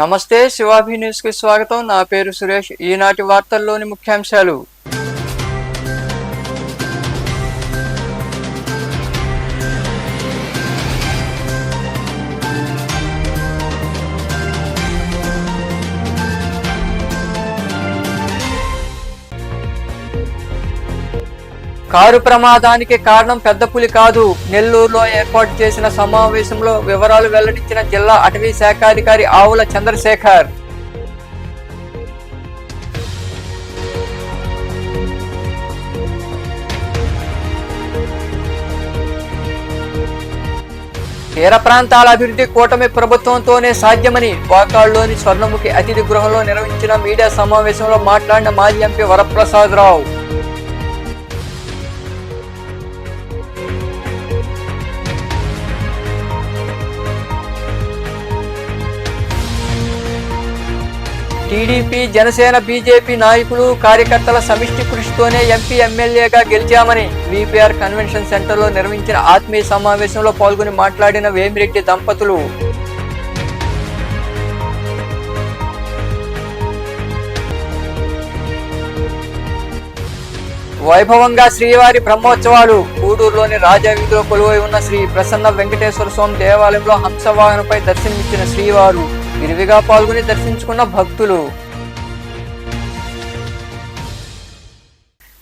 నమస్తే శివాభి న్యూస్ కి స్వాగతం. నా పేరు సురేష్. ఈనాటి వార్తల్లోని ముఖ్యాంశాలు. కారు ప్రమాదానికి కారణం పెద్ద పులి కాదు. నెల్లూరులో ఏర్పాటు చేసిన సమావేశంలో వివరాలు వెల్లడించిన జిల్లా అటవీ శాఖాధికారి ఆవుల చంద్రశేఖర్. తీర ప్రాంతాల అభివృద్ధి కూటమి ప్రభుత్వంతోనే సాధ్యమని వాకాళ్లోని స్వర్ణముఖి అతిథి గృహంలో నిర్వహించిన మీడియా సమావేశంలో మాట్లాడిన మాజీ MP Varaprasada Rao. TDP, Janasena, BJP నాయకులు, కార్యకర్తల సమిష్టి కృషితోనే ఎంపీ, ఎమ్మెల్యేగా గెలిచామని వీపీఆర్ కన్వెన్షన్ సెంటర్లో నిర్వహించిన ఆత్మీయ సమావేశంలో పాల్గొని మాట్లాడిన వేమిరెడ్డి దంపతులు. వైభవంగా శ్రీవారి బ్రహ్మోత్సవాలు. గూడూరులోని రాజా వీధిలో కొలువై ఉన్న శ్రీ ప్రసన్న వెంకటేశ్వర స్వామి దేవాలయంలో హంసవాహనపై దర్శనమిచ్చిన శ్రీవారు విరివిగా పాల్గొని దర్శించుకున్న భక్తులు.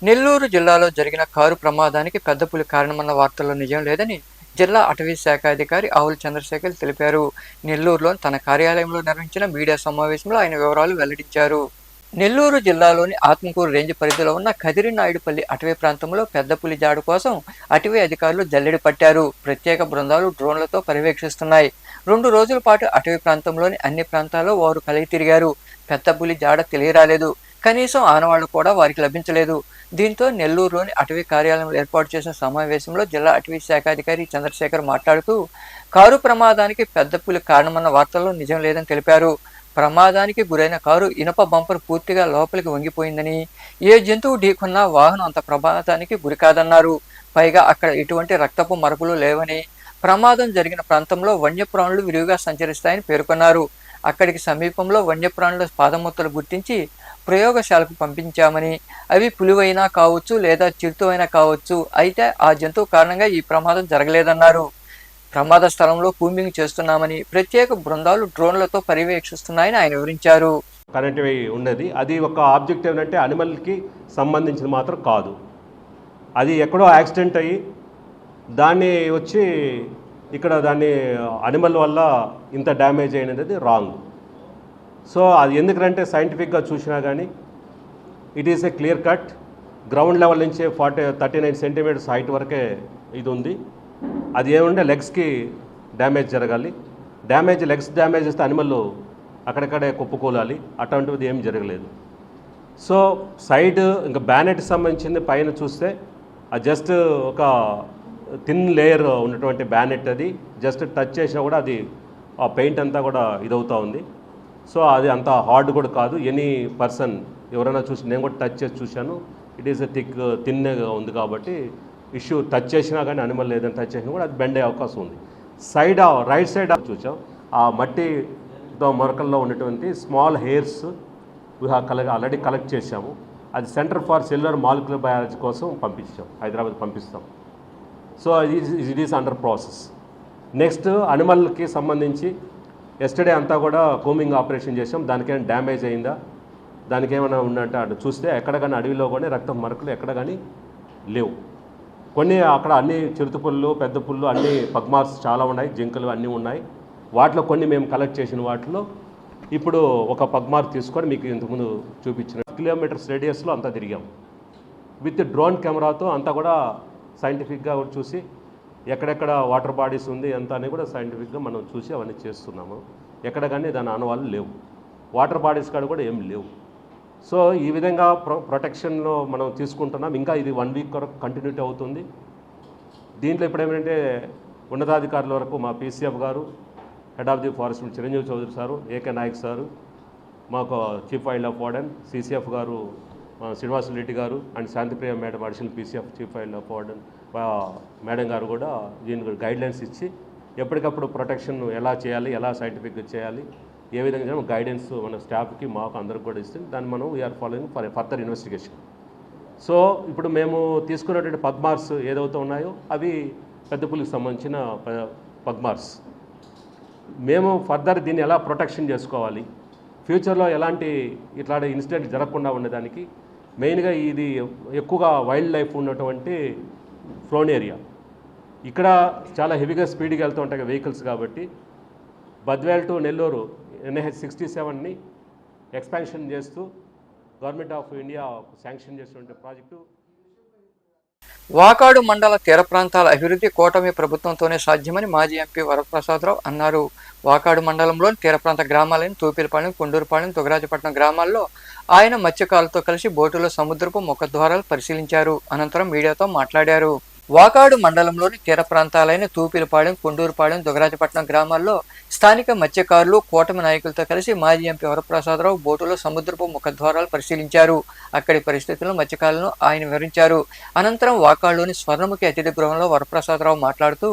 నెల్లూరు జిల్లాలో జరిగిన కారు ప్రమాదానికి పెద్ద పులి కారణమన్న వార్తల్లో నిజం లేదని జిల్లా అటవీ శాఖాధికారి ఆవుల చంద్రశేఖర్ తెలిపారు. నెల్లూరులో తన కార్యాలయంలో నిర్వహించిన మీడియా సమావేశంలో ఆయన వివరాలు వెల్లడించారు. నెల్లూరు జిల్లాలోని ఆత్మకూరు రేంజ్ పరిధిలో ఉన్న కదిరినాయుడుపల్లి అటవీ ప్రాంతంలో పెద్ద పులి జాడు కోసం అటవీ అధికారులు జల్లెడ పట్టారు. ప్రత్యేక బృందాలు డ్రోన్లతో పర్యవేక్షిస్తున్నాయి. 2 రోజుల పాటు అటవీ ప్రాంతంలోని అన్ని ప్రాంతాల్లో వారు కలిగి తిరిగారు. పెద్ద పులి జాడ తెలియరాలేదు. కనీసం ఆనవాళ్లు కూడా వారికి లభించలేదు. దీంతో నెల్లూరులోని అటవీ కార్యాలయంలో ఏర్పాటు చేసిన సమావేశంలో జిల్లా అటవీ శాఖాధికారి చంద్రశేఖర్ మాట్లాడుతూ కారు ప్రమాదానికి పెద్ద పులి కారణమన్న వార్తల్లో నిజం లేదని తెలిపారు. ప్రమాదానికి గురైన కారు ఇనుప బంపర్ పూర్తిగా లోపలికి వంగిపోయిందని, ఏ జంతువు ఢీకొన్నా వాహనం అంత ప్రమాదానికి గురికాదన్నారు. పైగా అక్కడ ఎటువంటి రక్తపు మరకలు లేవని, ప్రమాదం జరిగిన ప్రాంతంలో వన్యప్రాణులు విరివిగా సంచరిస్తాయని పేర్కొన్నారు. అక్కడికి సమీపంలో వన్యప్రాణుల పాదముద్రలు గుర్తించి ప్రయోగశాలకు పంపించామని, అవి పులివైనా కావచ్చు లేదా చిరుతవైనా కావచ్చు, అయితే ఆ జంతువు కారణంగా ఈ ప్రమాదం జరగలేదన్నారు. ప్రమాద స్థలంలో కూంబింగ్ చేస్తున్నామని, ప్రత్యేక బృందాలు డ్రోన్లతో పర్యవేక్షిస్తున్నాయని ఆయన వివరించారు. కరెంట్ ఉన్నది, అది ఒక ఆబ్జెక్ట్ ఏంటంటే అనిమల్కి సంబంధించిన మాత్రం కాదు. అది ఎక్కడో యాక్సిడెంట్ అయ్యి దాన్ని వచ్చి ఇక్కడ దాన్ని అనిమల్ వల్ల ఇంత డ్యామేజ్ అయినది రాంగ్. సో అది ఎందుకంటే సైంటిఫిక్గా చూసినా కానీ it is a clear cut. Ground level నుంచి 39 సెంటీమీటర్స్ హైట్ వరకే ఇది ఉంది. అది ఏమంటే లెగ్స్కి డ్యామేజ్ జరగాలి. లెగ్స్ డ్యామేజ్ చేస్తే అనిమల్ అక్కడక్కడే కుప్పకూలాలి. అటువంటిది ఏం జరగలేదు. సో సైడ్ ఇంకా బ్యానెట్కి సంబంధించింది పైన చూస్తే అది జస్ట్ ఒక థిన్ లేయర్ ఉన్నటువంటి బ్యానెట్. అది జస్ట్ టచ్ చేసినా కూడా అది ఆ పెయింట్ అంతా కూడా ఇదవుతూ ఉంది. సో అది అంత హార్డ్ కూడా కాదు. ఎనీ పర్సన్ ఎవరైనా చూసి, నేను కూడా టచ్ చేసి చూశాను, ఇట్ ఈస్ ఎ థిన్గా ఉంది కాబట్టి ఇష్యూ టచ్ చేసినా కానీ అనిమల్ లేదని టచ్ చేసినా కూడా అది బెండ్ అయ్యే అవకాశం ఉంది. రైట్ సైడ్ చూసాం, ఆ మట్టితో మొరకల్లో ఉన్నటువంటి స్మాల్ హెయిర్స్ ఆల్రెడీ కలెక్ట్ చేశాము. అది centre for cellular molecular biology కోసం హైదరాబాద్ పంపిస్తాం. So it is under process. Next అనిమల్కి సంబంధించి ఎస్టర్డే అంతా కూడా కోమింగ్ ఆపరేషన్ చేసాం. దానికేమైనా డ్యామేజ్ అయిందా, దానికి ఏమైనా ఉన్నట్టు అటు చూస్తే ఎక్కడ కానీ అడవిలో కానీ రక్తం మరకలు ఎక్కడ కానీ లేవు. కొన్ని అక్కడ అన్ని చిరుతపుళ్ళు, పెద్ద పుళ్ళు, అన్ని పగ్మార్క్స్ చాలా ఉన్నాయి, జింకలు అన్నీ ఉన్నాయి. వాటిలో కొన్ని మేము కలెక్ట్ చేసిన వాటిలో ఇప్పుడు ఒక పగ్మార్క్ తీసుకొని మీకు ఇంతకుముందు చూపించిన కిలోమీటర్స్ రేడియస్లో అంతా తిరిగాం. విత్ డ్రోన్ కెమెరాతో అంతా కూడా సైంటిఫిక్గా చూసి ఎక్కడెక్కడ వాటర్ బాడీస్ ఉంది అంతా అని కూడా సైంటిఫిక్గా మనం చూసి అవన్నీ చేస్తున్నాము. ఎక్కడ కానీ దాని ఆనవాళ్ళు లేవు. వాటర్ బాడీస్ కాడ కూడా ఏం లేవు. సో ఈ విధంగా ప్రొటెక్షన్లో మనం తీసుకుంటున్నాం. ఇంకా ఇది 1 వీక్ వరకు కంటిన్యూటీ అవుతుంది. దీంట్లో ఇప్పుడు ఏమంటే ఉన్నతాధికారుల వరకు మా పీసీఎఫ్ గారు, head of the forest Chiranjeevi Chaudhary sir, AK Naik sir, మాకు chief wild life warden CCF గారు శ్రీనివాసరెడ్డి గారు and Shantipriya madam additional PCF chief wild life warden madam గారు కూడా దీనికి గైడ్లైన్స్ ఇచ్చి ఎప్పటికప్పుడు ప్రొటెక్షన్ ఎలా చేయాలి, ఎలా సైంటిఫిక్గా చేయాలి, ఏ విధంగా గైడెన్స్ మన స్టాఫ్కి మాకు అందరికి కూడా ఇస్తుంది. దాన్ని మనం we are following for further investigation. So ఇప్పుడు మేము తీసుకున్నటువంటి పగ్మార్స్ ఏదైతే ఉన్నాయో అవి పెద్దపులికి సంబంధించిన పగ్మార్స్. మేము ఫర్దర్ దీన్ని ఎలా ప్రొటెక్షన్ చేసుకోవాలి, ఫ్యూచర్లో ఎలాంటి ఇట్లాంటి ఇన్సిడెంట్ జరగకుండా ఉండేదానికి మెయిన్గా ఇది ఎక్కువగా వైల్డ్ లైఫ్ ఉన్నటువంటి ఫ్లోన్ ఏరియా. ఇక్కడ చాలా హెవీగా స్పీడ్గా వెళ్తూ ఉంటాయి వెహికల్స్ కాబట్టి బద్వేల్ టు నెల్లూరు NH 67ని ఎక్స్పాన్షన్ చేస్తూ గవర్నమెంట్ ఆఫ్ ఇండియా శాంక్షన్ చేసినటువంటి ప్రాజెక్టు. వాకాడు మండల తీర ప్రాంతాల అభివృద్ధి కూటమి ప్రభుత్వంతోనే సాధ్యమని మాజీ ఎంపీ వరప్రసాదరావు అన్నారు. వాకాడు మండలంలోని తీర ప్రాంత గ్రామాలైన తూపిలపాలెం, కొండూరుపాలెం, తుగరాజపట్నం గ్రామాల్లో ఆయన మత్స్యకారులతో కలిసి బోటులో సముద్రపు ముఖద్వారాలు పరిశీలించారు. అనంతరం మీడియాతో మాట్లాడారు. వాకాడు మండలంలోని తీర ప్రాంతాలైన తూపిలపాలెం, కొండూరుపాలెం, దుగరాజపట్నం గ్రామాల్లో స్థానిక మత్స్యకారులు కూటమి నాయకులతో కలిసి మాజీ ఎంపీ వరప్రసాదరావు బోటులో సముద్రపు ముఖద్వారాలు పరిశీలించారు. అక్కడి పరిస్థితులను మత్స్యకారులను ఆయన వివరించారు. అనంతరం వాకాడులోని స్వర్ణముఖి అతిథి గృహంలో వరప్రసాదరావు మాట్లాడుతూ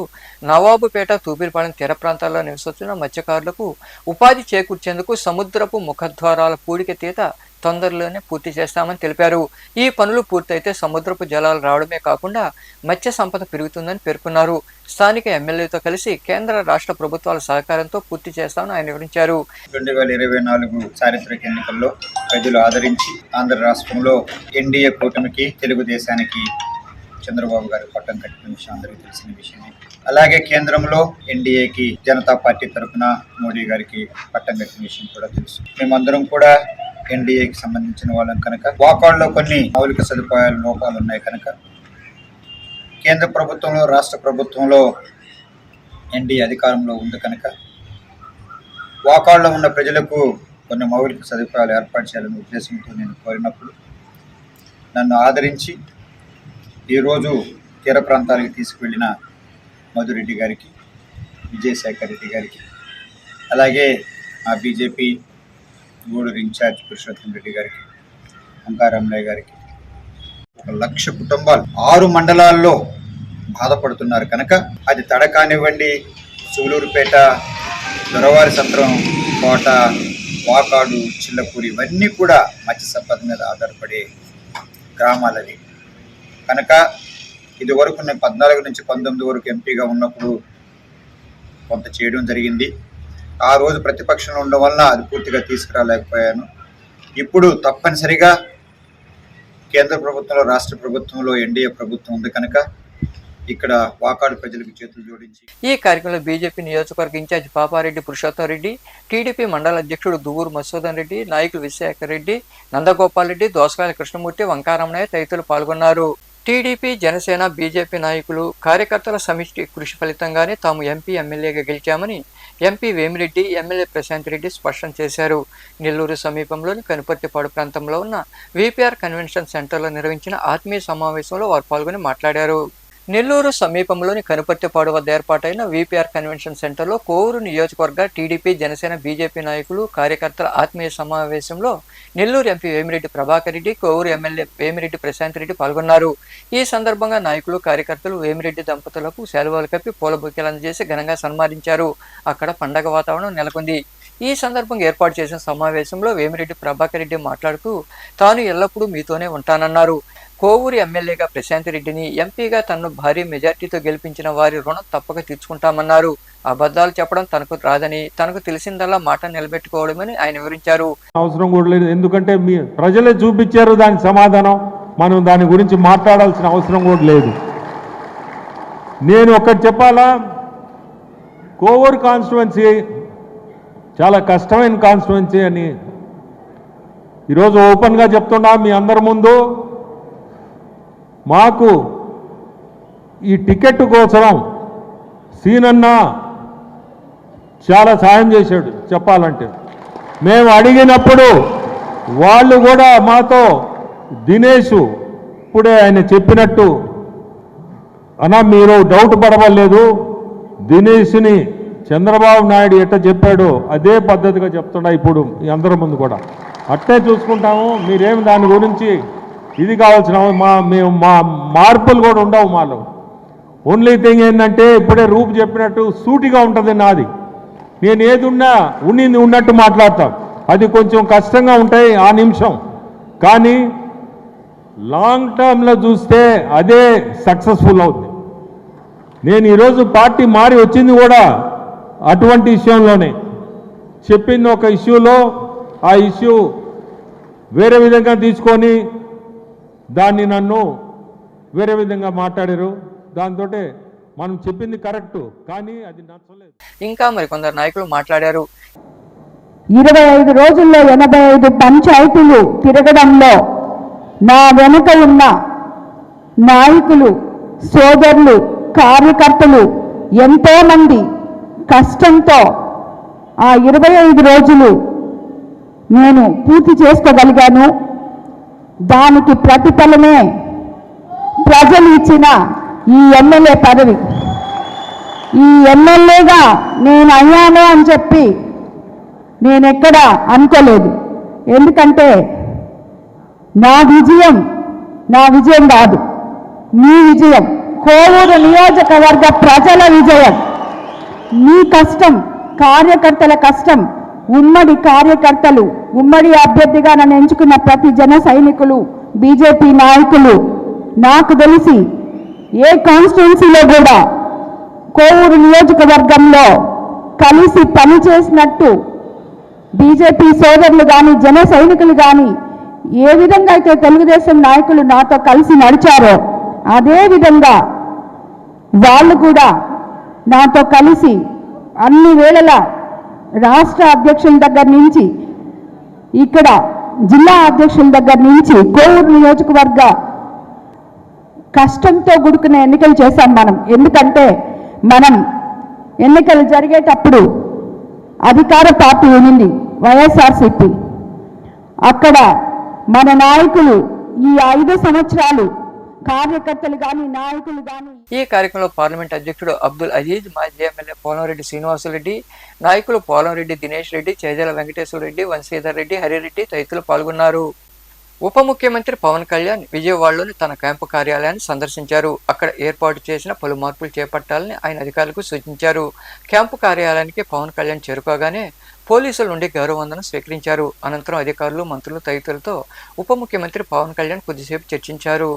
నవాబుపేట, తూపిలపాలెం తీర ప్రాంతాల్లో నివసిస్తున్న మత్స్యకారులకు ఉపాధి చేకూర్చేందుకు సముద్రపు ముఖద్వారాల పూడికతీత తొందరలోనే పూర్తి చేస్తామని తెలిపారు. ఈ పనులు పూర్తయితే సముద్రపు జలాలు రావడమే కాకుండా మత్స్య సంపద పెరుగుతుందని పేర్కొన్నారు. స్థానిక ఎమ్మెల్యేతో కలిసి కేంద్ర రాష్ట్ర ప్రభుత్వాల సహకారంతో పూర్తి చేస్తామని ఆయన వివరించారు. 2024 చారిత్రక ఎన్నికల్లో ప్రజలు ఆదరించి ఆంధ్ర రాష్ట్రంలో ఎన్డీఏ కూటమికి, తెలుగుదేశానికి చంద్రబాబు గారు పట్టం కట్టిన విషయం అందరికీ తెలిసిన విషయమే. అలాగే కేంద్రంలో ఎన్డీఏకి జనతా పార్టీ తరఫున మోడీ గారికి పట్టం కట్టిన విషయం కూడా తెలుసు. మేమందరం కూడా ఎన్డీఏకి సంబంధించిన వాళ్ళం కనుక వాకాడులో కొన్ని మౌలిక సదుపాయాల లోపాలు ఉన్నాయి కనుక కేంద్ర ప్రభుత్వంలో, రాష్ట్ర ప్రభుత్వంలో ఎన్డీఏ అధికారంలో ఉంది కనుక వాకాడులో ఉన్న ప్రజలకు కొన్ని మౌలిక సదుపాయాలు ఏర్పాటు చేయాలనే ఉద్దేశంతో నేను కోరినప్పుడు నన్ను ఆదరించి ఈరోజు తీర ప్రాంతాలకు తీసుకువెళ్ళిన మధురెడ్డి గారికి, విజయశేఖర్ రెడ్డి గారికి, అలాగే ఆ బీజేపీ గూడూరు ఇన్ఛార్జ్ పురుషోత్తం రెడ్డి గారికి, అంకారామయ్య గారికి 1,00,000 కుటుంబాలు 6 మండలాల్లో బాధపడుతున్నారు కనుక అది తడకానివ్వండి, సూలూరుపేట, దొరవారి సత్రం, కోట, వాకాడు, చిల్లపూరి ఇవన్నీ కూడా మత్స్య సంపద మీద ఆధారపడే గ్రామాలవి కనుక ఇది వరకు నేను 14 నుంచి 19 వరకు ఎంపీగా ఉన్నప్పుడు కొంత చేయడం జరిగింది. ఆ రోజు ప్రతిపక్షంలో ఉండడం వలన అది పూర్తిగా తీసుకురాలేకపోయాను. ఇప్పుడు తప్పనిసరిగా కేంద్ర ప్రభుత్వంలో, రాష్ట్ర ప్రభుత్వంలో ఎన్డీఏ ప్రభుత్వం ఉంది కనుక ఇక్కడ వాకాడు ప్రజలకు చేతులు జోడించి ఈ కార్యక్రమంలో బీజేపీ నియోజకవర్గ ఇన్ఛార్జ్ పాపారెడ్డి పురుషోత్తం రెడ్డి, టీడీపీ మండల అధ్యక్షుడు దువ్వూరు మధుసూదన్ రెడ్డి, నాయకులు విజయశేఖర్ రెడ్డి, నందగోపాల్ రెడ్డి, దోసకాయల కృష్ణమూర్తి, వంకారమణయ్య తదితరులు పాల్గొన్నారు. టీడీపీ, జనసేన, బీజేపీ నాయకులు, కార్యకర్తల సమిష్టి కృషి ఫలితంగానే తాము ఎంపీ, ఎమ్మెల్యేగా గెలిచామని ఎంపీ వేమిరెడ్డి, ఎమ్మెల్యే ప్రశాంత్ రెడ్డి స్పష్టం చేశారు. నెల్లూరు సమీపంలోని కనుపర్తిపాడు ప్రాంతంలో ఉన్న వీపీఆర్ కన్వెన్షన్ సెంటర్లో నిర్వహించిన ఆత్మీయ సమావేశంలో వారు పాల్గొని మాట్లాడారు. నెల్లూరు సమీపంలోని కనుపర్తిపాడు వద్ద ఏర్పాటైన వీపీఆర్ కన్వెన్షన్ సెంటర్లో కోవూరు నియోజకవర్గ టీడీపీ, జనసేన, బీజేపీ నాయకులు, కార్యకర్తల ఆత్మీయ సమావేశంలో నెల్లూరు ఎంపీ వేమిరెడ్డి ప్రభాకర్ రెడ్డి, కోవూరు ఎమ్మెల్యే వేమిరెడ్డి ప్రశాంత్ రెడ్డి పాల్గొన్నారు. ఈ సందర్భంగా నాయకులు, కార్యకర్తలు వేమిరెడ్డి దంపతులకు శాలువాలు కప్పి పూల బొకేలు అందజేసి ఘనంగా సన్మానించారు. అక్కడ పండగ వాతావరణం నెలకొంది. ఈ సందర్భంగా ఏర్పాటు చేసిన సమావేశంలో వేమిరెడ్డి ప్రభాకర్ రెడ్డి మాట్లాడుతూ తాను ఎల్లప్పుడూ మీతోనే ఉంటానన్నారు. కోవూరు ఎమ్మెల్యేగా ప్రశాంత్ రెడ్డిని, ఎంపీగా తనను భారీ మెజార్టీతో గెలిపించిన వారి రుణం తప్పక తీర్చుకుంటామన్నారు. అబద్ధాలు చెప్పడం తనకు రాదని, తనకు తెలిసిందల్లా మాట నిలబెట్టుకోవడమని ఆయన వివరించారు. అవసరం కూడా లేదు, ఎందుకంటే మీ ప్రజలే చూపించారు దానికి సమాధానం. మనం దాని గురించి మాట్లాడాల్సిన అవసరం కూడా లేదు. నేను ఒకటి చెప్పాలా, కోవూరు కాన్స్టిట్యువెన్సీ చాలా కష్టమైన కాన్స్టిట్యువెన్సీ అని ఈరోజు ఓపెన్గా చెప్తున్నా మీ అందరి ముందు. మాకు ఈ టికెట్ కోసం సీనన్న చాలా సాయం చేశాడు. చెప్పాలంటే మేము అడిగినప్పుడు వాళ్ళు కూడా మాతో, దినేష్ ఇప్పుడే ఆయన చెప్పినట్టు అన్నా మీరు డౌట్ పడవలేదు, దినేష్ని చంద్రబాబు నాయుడు ఎట్ట చెప్పాడో అదే పద్ధతిగా చెప్తున్నా ఇప్పుడు మీ అందరి ముందు కూడా అట్టే చూసుకుంటాము. మీరేమి దాని గురించి ఇది కావాల్సిన మేము మార్పులు కూడా ఉండవు మాలో. ఓన్లీ థింగ్ ఏంటంటే ఇప్పుడే రూపు చెప్పినట్టు సూటిగా ఉంటుంది నాది. నేను ఏది ఉన్నా ఉన్నింది ఉన్నట్టు మాట్లాడతాం. అది కొంచెం కష్టంగా ఉంటాయి ఆ నిమిషం, కానీ లాంగ్ టర్మ్లో చూస్తే అదే సక్సెస్ఫుల్ అవుతుంది. నేను ఈరోజు పార్టీ మారి వచ్చింది కూడా అటువంటి విషయంలోనే. చెప్పింది ఒక ఇష్యూలో, ఆ ఇష్యూ వేరే విధంగా తీసుకొని దాన్ని నన్ను వేరే విధంగా మాట్లాడారు. దాంతో మనం చెప్పింది కరెక్టు, కానీ అది నచ్చలేదు. ఇంకా మరికొందరు నాయకులు మాట్లాడారు. 25 రోజుల్లో 85 పంచాయతీలు తిరగడంలో నా వెనుక ఉన్న నాయకులు, సోదరులు, కార్యకర్తలు ఎంతోమంది కష్టంతో ఆ 25 రోజులు నేను పూర్తి చేసుకోగలిగాను. దానికి ప్రతిఫలమే ప్రజలు ఇచ్చిన ఈ ఎమ్మెల్యే పదవి. ఈ ఎమ్మెల్యేగా నేను అయ్యాను అని చెప్పి నేను ఎక్కడ అనుకోలేదు. ఎందుకంటే నా విజయం కాదు, మీ విజయం, కోవూరు నియోజకవర్గ ప్రజల విజయం. మీ కష్టం, కార్యకర్తల కష్టం, ఉమ్మడి కార్యకర్తలు, ఉమ్మడి అభ్యర్థిగా నన్ను ఎంచుకున్న ప్రతి జన సైనికులు, బీజేపీ నాయకులు, నాకు తెలిసి ఏ కాన్స్టిట్యున్సీలో కూడా కోవూరు నియోజకవర్గంలో కలిసి పనిచేసినట్టు బీజేపీ సోదరులు కానీ, జన సైనికులు కానీ ఏ విధంగా అయితే తెలుగుదేశం నాయకులు నాతో కలిసి నడిచారో అదే విధంగా వాళ్ళు కూడా నాతో కలిసి అన్ని వేళలా రాష్ట్ర అధ్యక్షుల దగ్గర నుంచి, ఇక్కడ జిల్లా అధ్యక్షుల దగ్గర నుంచి కోవూరు నియోజకవర్గ కష్టంతో కూడుకున్న ఎన్నికలు చేశాం మనం. ఎందుకంటే మనం ఎన్నికలు జరిగేటప్పుడు అధికార పార్టీ ఉంది వైఎస్ఆర్సీపీ. అక్కడ మన నాయకులు ఈ 5 సంవత్సరాలు కార్యకర్తలు కానీ, నాయకులు కానీ. ఈ కార్యక్రమంలో పార్లమెంట్ అధ్యక్షుడు అబ్దుల్ అజీజ్, మాజీ ఎమ్మెల్యే పోలంరెడ్డి శ్రీనివాసులరెడ్డి, నాయకులు పోలంరెడ్డి దినేష్ రెడ్డి, చేజల వెంకటేశ్వర రెడ్డి, వంశీధర్ రెడ్డి, హరిరెడ్డి తదితరులు పాల్గొన్నారు. ఉప ముఖ్యమంత్రి పవన్ కళ్యాణ్ విజయవాడలోని తన క్యాంపు కార్యాలయాన్ని సందర్శించారు. అక్కడ ఏర్పాటు చేసిన పలు మార్పులు చేపట్టాలని ఆయన అధికారులకు సూచించారు. క్యాంపు కార్యాలయానికి పవన్ కళ్యాణ్ చేరుకోగానే పోలీసుల నుండి గౌరవవందనం స్వీకరించారు. అనంతరం అధికారులు, మంత్రులు తదితరులతో ఉప ముఖ్యమంత్రి పవన్ కళ్యాణ్ కొద్దిసేపు చర్చించారు.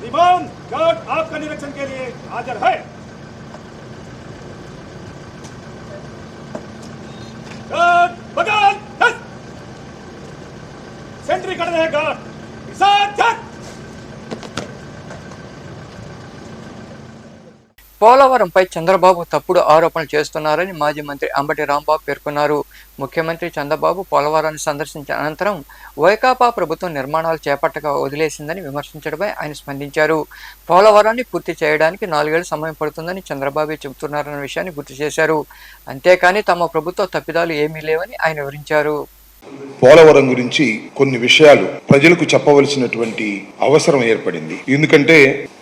श्रीमान गार्ड आपका निरीक्षण के लिए हाजिर है। गार्ड बगान रहेगा सार्थक। పోలవరంపై చంద్రబాబు తప్పుడు ఆరోపణలు చేస్తున్నారని మాజీ మంత్రి అంబటి రాంబాబు పేర్కొన్నారు. ముఖ్యమంత్రి చంద్రబాబు పోలవరాన్ని సందర్శించిన అనంతరం వైకాపా ప్రభుత్వం నిర్మాణాలు చేపట్టక వదిలేసిందని విమర్శించడమై ఆయన స్పందించారు. పోలవరాన్ని పూర్తి చేయడానికి 4 ఏళ్ల సమయం పడుతుందని చంద్రబాబు చెబుతున్నారన్న విషయాన్ని గుర్తు చేశారు. అంతేకాని తమ ప్రభుత్వ తప్పిదాలు ఏమీ లేవని ఆయన వివరించారు. పోలవరం గురించి కొన్ని విషయాలు ప్రజలకు చెప్పవలసినటువంటి అవసరం ఏర్పడింది. ఎందుకంటే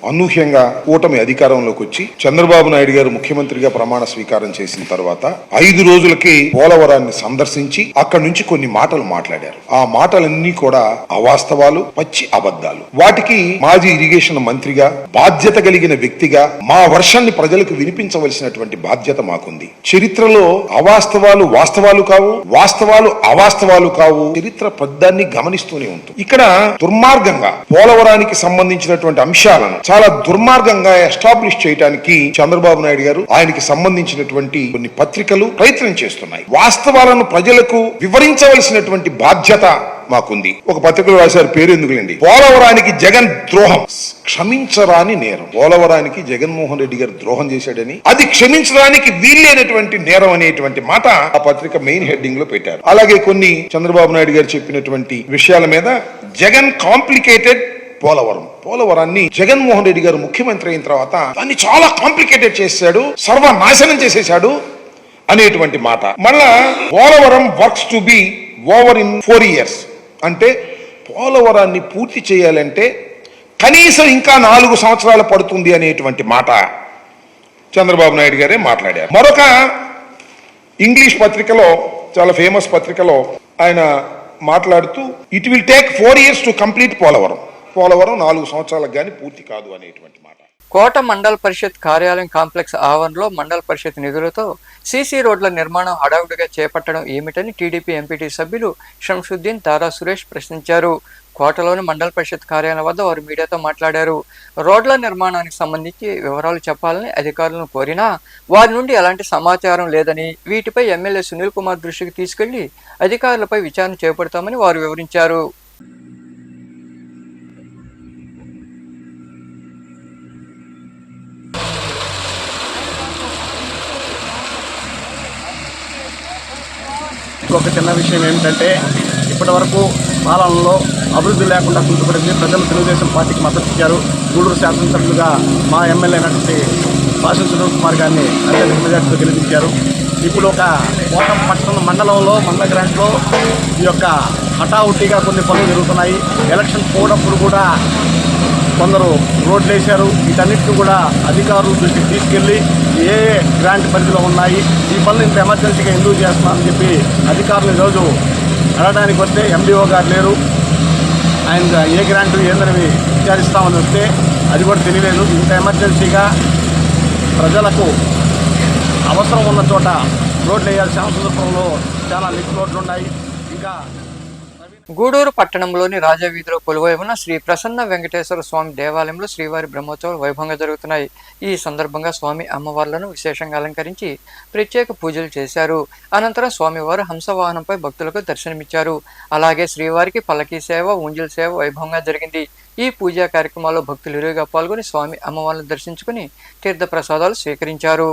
అనూహ్యంగా కూటమి అధికారంలోకి వచ్చి చంద్రబాబు నాయుడు గారు ముఖ్యమంత్రిగా ప్రమాణ స్వీకారం చేసిన తర్వాత 5 రోజులకి పోలవరాన్ని సందర్శించి అక్కడి నుంచి కొన్ని మాటలు మాట్లాడారు. ఆ మాటలన్నీ కూడా అవాస్తవాలు, పచ్చి అబద్ధాలు. వాటికి మాజీ ఇరిగేషన్ మంత్రిగా, బాధ్యత కలిగిన వ్యక్తిగా మా వర్షాన్ని ప్రజలకు వినిపించవలసినటువంటి బాధ్యత మాకుంది. చరిత్రలో అవాస్తవాలు వాస్తవాలు కావు, వాస్తవాలు అవాస్తవాలు కావు. చరిత్ర పద్దాన్ని గమనిస్తూనే ఉంటుంది. ఇక్కడ దుర్మార్గంగా పోలవరానికి సంబంధించినటువంటి అంశాలను చాలా దుర్మార్గంగా ఎస్టాబ్లిష్ చేయడానికి చంద్రబాబు నాయుడు గారు, ఆయనకి సంబంధించినటువంటి కొన్ని పత్రికలు ప్రయత్నం చేస్తున్నాయి. వాస్తవాలను ప్రజలకు వివరించవలసినటువంటి బాధ్యత మాకుంది. ఒక పత్రికలు రాశారు, పేరు ఎందుకులేండి, పోలవరానికి జగన్ ద్రోహం క్షమించరాని నేరం. పోలవరానికి జగన్మోహన్ రెడ్డి గారు ద్రోహం చేశాడని, అది క్షమించడానికి వీల్లేనటువంటి నేరం అనేటువంటి మాట ఆ పత్రిక మెయిన్ హెడ్డింగ్ లో పెట్టారు. అలాగే కొన్ని చంద్రబాబు నాయుడు గారు చెప్పినటువంటి విషయాల మీద జగన్ కాంప్లికేటెడ్ పోలవరాన్ని జగన్మోహన్ రెడ్డి గారు ముఖ్యమంత్రి అయిన తర్వాత దాన్ని చాలా కాంప్లికేటెడ్ చేశాడు, సర్వనాశనం చేసేశాడు అనేటువంటి మాట. మళ్ళా Polavaram works to be over in 4 years అంటే పోలవరాన్ని పూర్తి చేయాలంటే కనీసం ఇంకా 4 సంవత్సరాలు పడుతుంది అనేటువంటి మాట చంద్రబాబు నాయుడు గారే మాట్లాడారు. మరొక ఇంగ్లీష్ పత్రికలో, చాలా ఫేమస్ పత్రికలో ఆయన మాట్లాడుతూ it will take 4 years to complete Polavaram 4 సంవత్సరాలకు కానీ పూర్తి కాదు అనేటువంటి మాట. కోట మండల పరిషత్ కార్యాలయం కాంప్లెక్స్ ఆవరణలో మండల పరిషత్ నిధులతో సీసీ రోడ్ల నిర్మాణం హడావుడిగా చేపట్టడం ఏమిటని టీడీపీ ఎంపీటీ సభ్యులు షంసుద్దీన్, దారా సురేష్ ప్రశ్నించారు. కోటలోని మండల పరిషత్ కార్యాలయం వద్ద వారు మీడియాతో మాట్లాడారు. రోడ్ల నిర్మాణానికి సంబంధించి వివరాలు చెప్పాలని అధికారులను కోరినా వారి నుండి ఎలాంటి సమాచారం లేదని, వీటిపై ఎమ్మెల్యే సునీల్ కుమార్ దృష్టికి తీసుకెళ్లి అధికారులపై విచారణ చేపడతామని వారు వివరించారు. ఒక చిన్న విషయం ఏమిటంటే, ఇప్పటి వరకు పాలనలో అభివృద్ధి లేకుండా కుంటుపడింది. ప్రజలు తెలుగుదేశం పార్టీకి మద్దతు ఇచ్చారు. గూడూరు శాసనసభ్యులుగా మా ఎమ్మెల్యే అయినటువంటి భాష సునీల్ కుమార్ గారిని అత్యధిక మెజార్టీతో గెలిపించారు. ఇప్పుడు ఒక కోట పట్టణ మండలంలో మండల గ్రాంట్లో ఈ యొక్క హఠావుట్టిగా కొన్ని పనులు జరుగుతున్నాయి. ఎలక్షన్ పోవడప్పుడు కూడా కొందరు రోడ్లు వేశారు. వీటన్నిటిని కూడా అధికారుల దృష్టికి తీసుకెళ్లి ఏ గ్రాంట్ పరిధిలో ఉన్నాయి, ఈ పనులు ఇంత ఎమర్జెన్సీగా ఎందుకు చేస్తున్నారని చెప్పి అధికారులు ఈరోజు అడగడానికి వస్తే ఎండిఓ గారు లేరు. ఆయన ఏ గ్రాంట్ ఏందని విచారిస్తామని వస్తే అది కూడా తెలియలేదు. ఇంత ఎమర్జెన్సీగా ప్రజలకు అవసరం ఉన్న చోట రోడ్లు వేయాలి. శ్యామసుందరపురంలో చాలా లిఫ్ట్ రోడ్లు ఉన్నాయి. ఇంకా గూడూరు పట్టణంలోని రాజవీధిలో కొలువై ఉన్న శ్రీ ప్రసన్న వెంకటేశ్వర స్వామి దేవాలయంలో శ్రీవారి బ్రహ్మోత్సవాలు వైభవంగా జరుగుతున్నాయి. ఈ సందర్భంగా స్వామి అమ్మవార్లను విశేషంగా అలంకరించి ప్రత్యేక పూజలు చేశారు. అనంతరం స్వామివారు హంసవాహనంపై భక్తులకు దర్శనమిచ్చారు. అలాగే శ్రీవారికి పల్లకీ సేవ, ఊంజల్ సేవ వైభవంగా జరిగింది. ఈ పూజా కార్యక్రమాల్లో భక్తులు ఇరువుగా పాల్గొని స్వామి అమ్మవార్లను దర్శించుకుని తీర్థ ప్రసాదాలు స్వీకరించారు.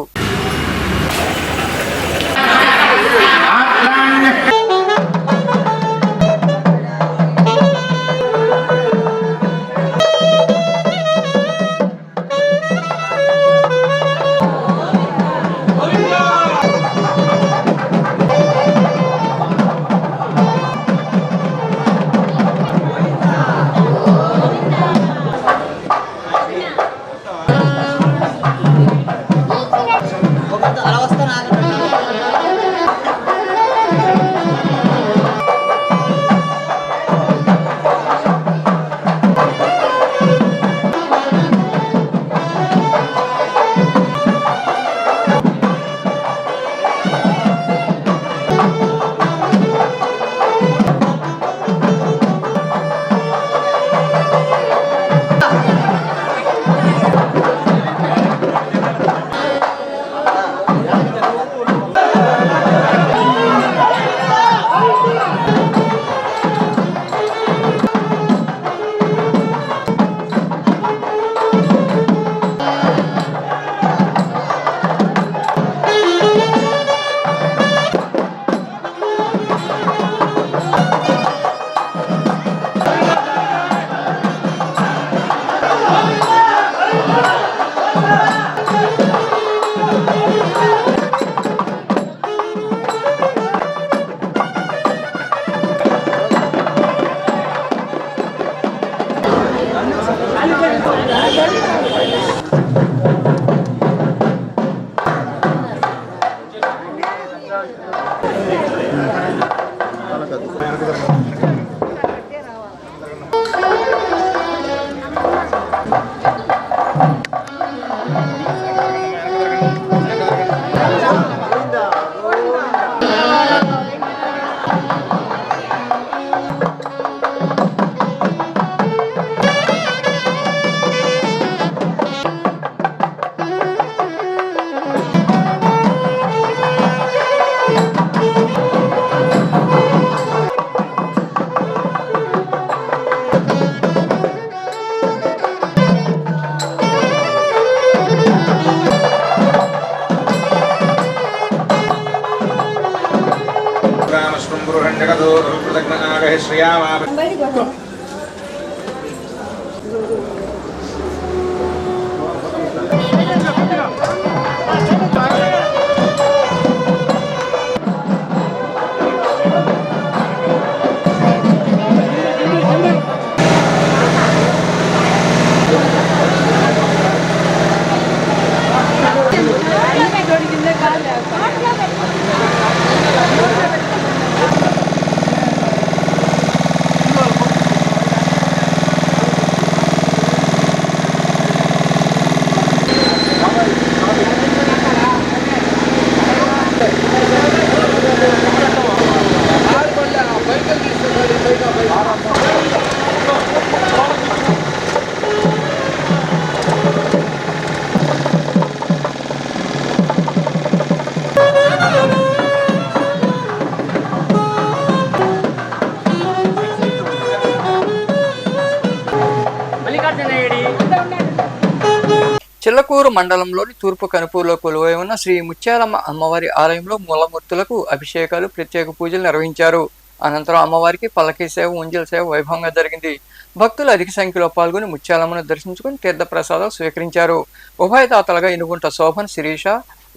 చిల్లకూరు మండలంలోని తూర్పు కనుపూరులో కొలువై ఉన్న శ్రీ ముత్యాలమ్మ అమ్మవారి ఆలయంలో మూలమూర్తులకు అభిషేకాలు, ప్రత్యేక పూజలు నిర్వహించారు. అనంతరం అమ్మవారికి పల్లకీ సేవ, ఉంజల సేవ వైభవంగా జరిగింది. భక్తులు అధిక సంఖ్యలో పాల్గొని ముత్యాలమ్మను దర్శించుకుని తీర్థ ప్రసాదాలు స్వీకరించారు. ఉభయదాతలుగా ఇనుగుంట శోభన్, శిరీష,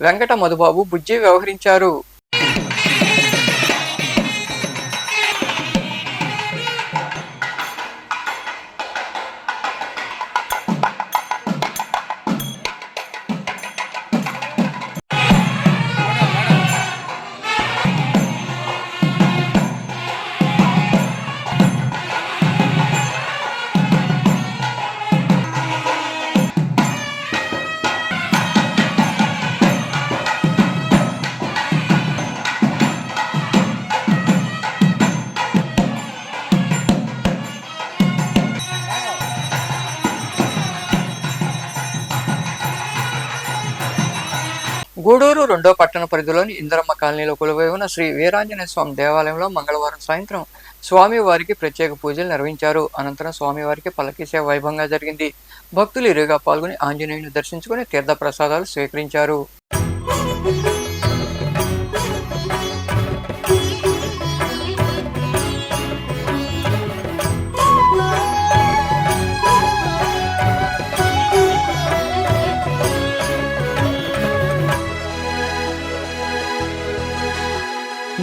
వెంకట మధుబాబు, బుజ్జి వ్యవహరించారు. గూడూరు 2వ పట్టణ పరిధిలోని ఇందరమ్మ కాలనీలో కొలువై ఉన్న శ్రీ వీరాంజనేయ స్వామి దేవాలయంలో మంగళవారం సాయంత్రం స్వామివారికి ప్రత్యేక పూజలు నిర్వహించారు. అనంతరం స్వామివారికి పల్లకీ సేవ వైభవంగా జరిగింది. భక్తులు ఇరుగా పాల్గొని ఆంజనేయుని దర్శించుకుని తీర్థ ప్రసాదాలు స్వీకరించారు.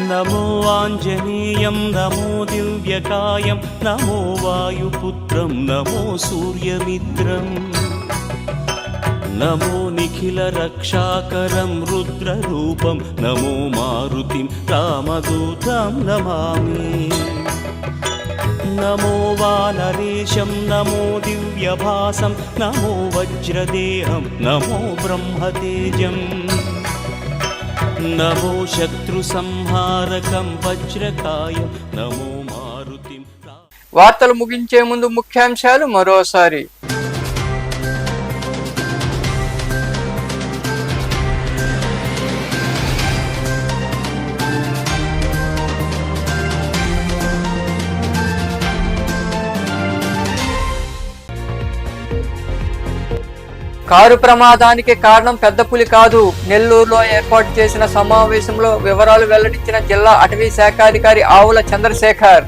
నమో ఆంజనేయం, నమో దివ్యకాయం, నమో వాయుపుత్రం, నమో సూర్యమిత్రం, నమో నిఖిల రక్షాకరం రుద్రరూపం, నమో మారుతిం రామదూతం నమామి. నమో వానరేశం, నమో దివ్యభాసం, నమో వజ్రదేహం, నమో బ్రహ్మతేజం, నమో శత్రు సంహారకం వజ్రకాయం, నమో మారుతిం. వార్తలు ముగించే ముందు ముఖ్యాంశాలు మరోసారి. కారు ప్రమాదానికి కారణం పెద్ద పులి కాదు. నెల్లూరులో ఏర్పాటు చేసిన సమావేశంలో వివరాలు వెల్లడించిన జిల్లా అటవీ శాఖాధికారి ఆవుల చంద్రశేఖర్.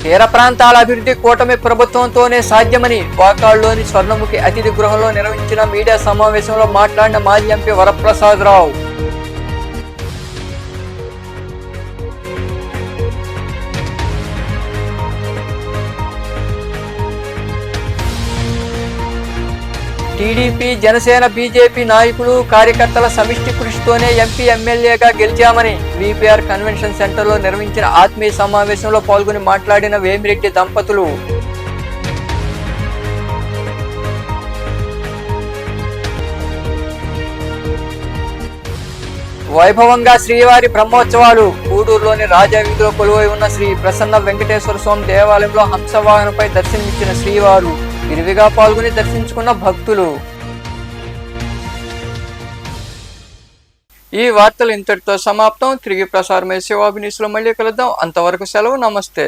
తీర ప్రాంతాల అభివృద్ధి కూటమి ప్రభుత్వంతోనే సాధ్యమని వాకాళ్లోని స్వర్ణముఖి అతిథి గృహంలో నిర్వహించిన మీడియా సమావేశంలో మాట్లాడిన మాజీ MP Varaprasada Rao. TDP, Janasena, BJP నాయకులు, కార్యకర్తల సమిష్టి కృషితోనే ఎంపీ, ఎమ్మెల్యేగా గెలిచామని వీపీఆర్ కన్వెన్షన్ సెంటర్లో నిర్వహించిన ఆత్మీయ సమావేశంలో పాల్గొని మాట్లాడిన వేమిరెడ్డి దంపతులు. వైభవంగా శ్రీవారి బ్రహ్మోత్సవాలు. గూడూరులోని రాజా వీధిలో కొలువై ఉన్న శ్రీ ప్రసన్న వెంకటేశ్వర స్వామి దేవాలయంలో హంసవాహనంపై దర్శనమిచ్చిన శ్రీవారు విరివిగా పాల్గొని దర్శించుకున్న భక్తులు. ఈ వార్తలు ఇంతటితో సమాప్తం. తిరిగి ప్రసారమయ్యే శివాభినీసులో మళ్ళీ కలుద్దాం. అంతవరకు సెలవు. నమస్తే.